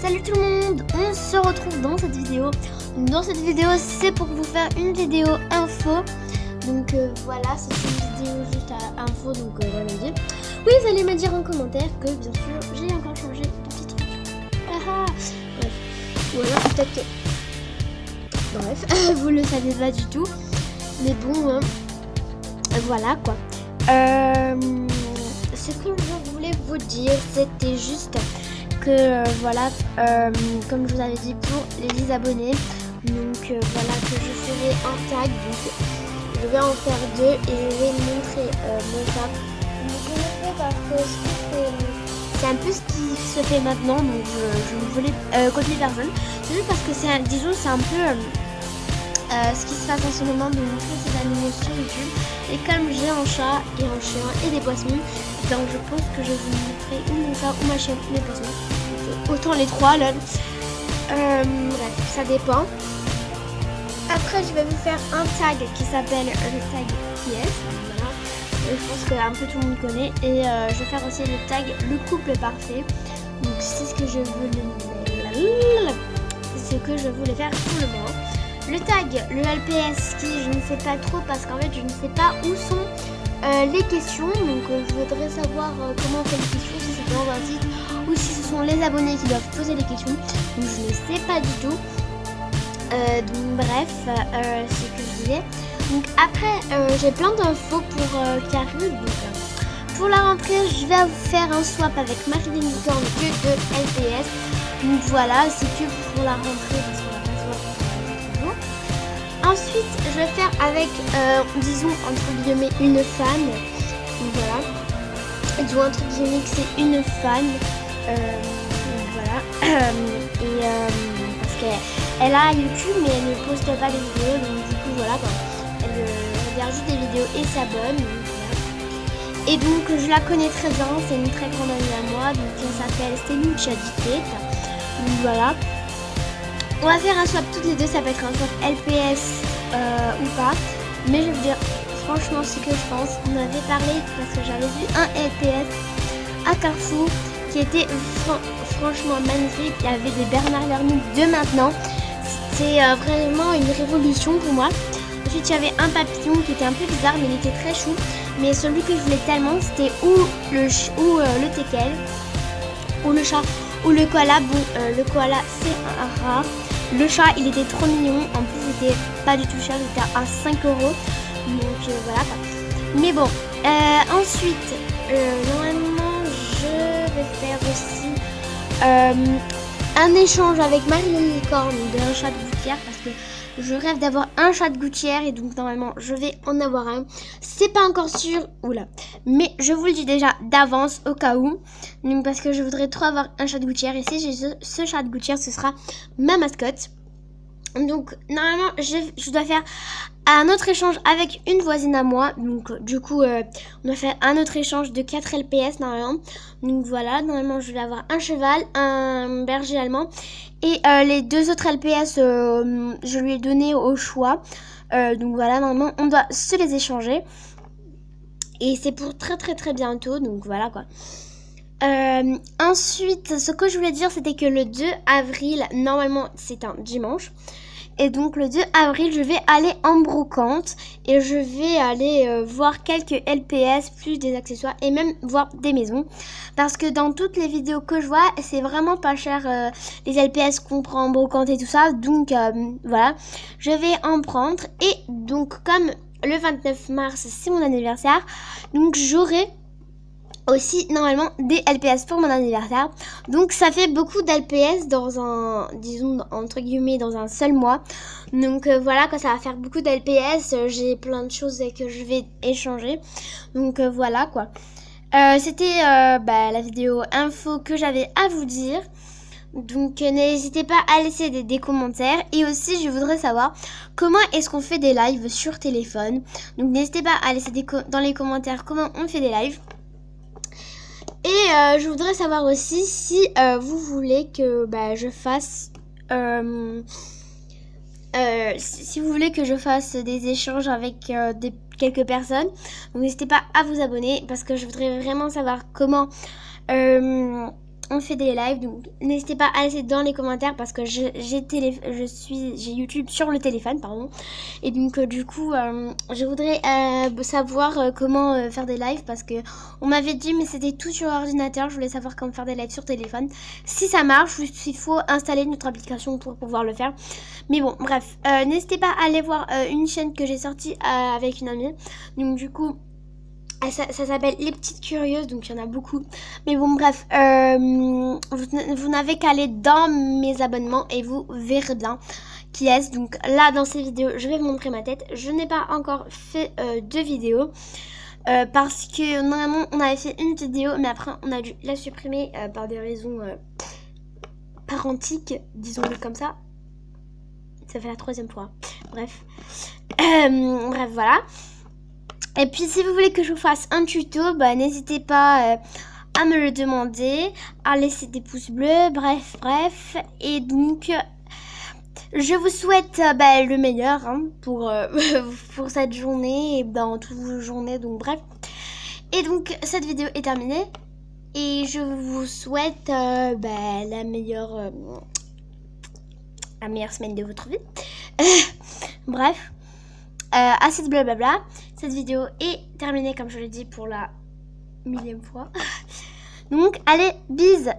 Salut tout le monde, on se retrouve dans cette vidéo. Dans cette vidéo, c'est pour vous faire une vidéo info. Donc voilà, c'est une vidéo juste à info, donc voilà. Oui, vous allez me dire en commentaire que bien sûr, j'ai encore changé de petit truc. Ah, bref, ou alors peut-être que... Bref, vous le savez pas du tout. Mais bon, hein, voilà quoi. Ce que je voulais vous dire, c'était juste que voilà, comme je vous avais dit pour les abonnés, donc voilà, que je ferai un tag, donc je vais en faire deux et je vais montrer mon tag. Donc je le fais parce que c'est un peu ce qui se fait maintenant, donc je ne voulais copier personne. C'est juste parce que c'est, disons, c'est un peu ce qui se passe en ce moment, de montrer ces animaux sur YouTube. Et comme j'ai un chat et un chien et des poissons, donc je pense que je vous montrerai ou mon chat ou ma chienne ou mes poissons. Autant les trois là. Bref, ça dépend. Après, je vais vous faire un tag qui s'appelle le tag PS. Voilà. Je pense que un peu tout le monde connaît. Et je vais faire aussi le tag le couple parfait. Donc c'est ce que je voulais. C'est ce que je voulais faire pour le moment. Le tag, le LPS, qui je ne sais pas trop parce qu'en fait je ne sais pas où sont les questions. Donc je voudrais savoir comment on fait les questions, si c'est dans un site ou si ce sont les abonnés qui doivent poser les questions. Donc je ne sais pas du tout. Donc bref, c'est ce que je disais. Donc après j'ai plein d'infos pour qui arrivent. Donc pour la rentrée, je vais vous faire un swap avec Marie Licorne que de LPS. Donc voilà, c'est que pour la rentrée parce qu'on va pas swap. Ensuite, je vais faire avec, disons, entre guillemets, une fan. Donc voilà. Disons, entre guillemets, que c'est une fan. Voilà. Et parce qu'elle a YouTube, mais elle ne poste pas des vidéos. Donc du coup, voilà, quoi. Elle regarde juste des vidéos et s'abonne. Voilà. Et donc, je la connais très bien. C'est une très grande amie à moi. Donc, elle s'appelle Stelucha Dictate. Donc voilà. On va faire un swap toutes les deux, ça peut être un swap LPS ou pas. Mais je vais vous dire franchement ce que je pense. On avait parlé parce que j'avais vu un LPS à Carrefour qui était franchement magnifique. Il y avait des Bernard Lermite de maintenant. C'était vraiment une révolution pour moi. Ensuite il y avait un papillon qui était un peu bizarre mais il était très chou. Mais celui que je voulais tellement c'était ou le teckel ou le chat ou le koala. Bon le koala c'est un rare. Le chat il était trop mignon, en plus il était pas du tout cher, il était à 5 €. Donc voilà quoi. Mais bon, ensuite normalement je vais faire aussi un échange avec Marie Licorne d'un chat de gouttière parce que je rêve d'avoir un chat de gouttière et donc normalement je vais en avoir un. C'est pas encore sûr, oula, mais je vous le dis déjà d'avance au cas où. Donc parce que je voudrais trop avoir un chat de gouttière et si j'ai ce chat de gouttière, ce sera ma mascotte. Donc normalement je dois faire un autre échange avec une voisine à moi. Donc du coup on doit faire un autre échange de 4 LPS normalement. Donc voilà, normalement je vais avoir un cheval, un berger allemand. Et les deux autres LPS je lui ai donné au choix. Donc voilà, normalement on doit se les échanger. Et c'est pour très bientôt. Donc voilà quoi. Ensuite, ce que je voulais dire, c'était que le 2 avril, normalement, c'est un dimanche. Et donc, le 2 avril, je vais aller en brocante. Et je vais aller voir quelques LPS, plus des accessoires. Et même voir des maisons. Parce que dans toutes les vidéos que je vois, c'est vraiment pas cher les LPS qu'on prend en brocante et tout ça. Donc, voilà, je vais en prendre. Et donc, comme le 29 mars, c'est mon anniversaire. Donc, j'aurai aussi normalement des LPS pour mon anniversaire. Donc ça fait beaucoup d'LPS dans un, disons entre guillemets, dans un seul mois. Donc voilà quoi, ça va faire beaucoup d'LPS. J'ai plein de choses que je vais échanger. Donc voilà quoi. C'était la vidéo info que j'avais à vous dire. Donc n'hésitez pas à laisser des commentaires. Et aussi je voudrais savoir comment est-ce qu'on fait des lives sur téléphone. Donc n'hésitez pas à laisser dans les commentaires comment on fait des lives. Et je voudrais savoir aussi si vous voulez que je fasse si vous voulez que je fasse des échanges avec quelques personnes. Donc n'hésitez pas à vous abonner parce que je voudrais vraiment savoir comment on fait des lives, donc n'hésitez pas à laisser dans les commentaires parce que j'ai YouTube sur le téléphone, pardon. Et donc du coup, je voudrais savoir comment faire des lives parce que on m'avait dit mais c'était tout sur ordinateur. Je voulais savoir comment faire des lives sur téléphone. Si ça marche, juste il faut installer notre application pour pouvoir le faire. Mais bon, bref, n'hésitez pas à aller voir une chaîne que j'ai sortie avec une amie. Donc du coup, ça s'appelle Les Petites Curieuses, donc il y en a beaucoup. Mais bon, bref, vous n'avez qu'à aller dans mes abonnements et vous verrez bien qui est-ce. Donc là, dans ces vidéos, je vais vous montrer ma tête. Je n'ai pas encore fait de vidéo parce que normalement, on avait fait une vidéo, mais après, on a dû la supprimer par des raisons parentiques, disons-le comme ça. Ça fait la 3e fois. Bref. Bref, voilà. Et puis si vous voulez que je vous fasse un tuto, bah, n'hésitez pas à me le demander, à laisser des pouces bleus, bref. Et donc, je vous souhaite le meilleur hein, pour cette journée et dans toutes vos journées, donc bref. Et donc, cette vidéo est terminée. Et je vous souhaite la meilleure semaine de votre vie. Bref. Assez de blablabla. Cette vidéo est terminée comme je l'ai dit pour la 1000e fois. Donc allez, bise.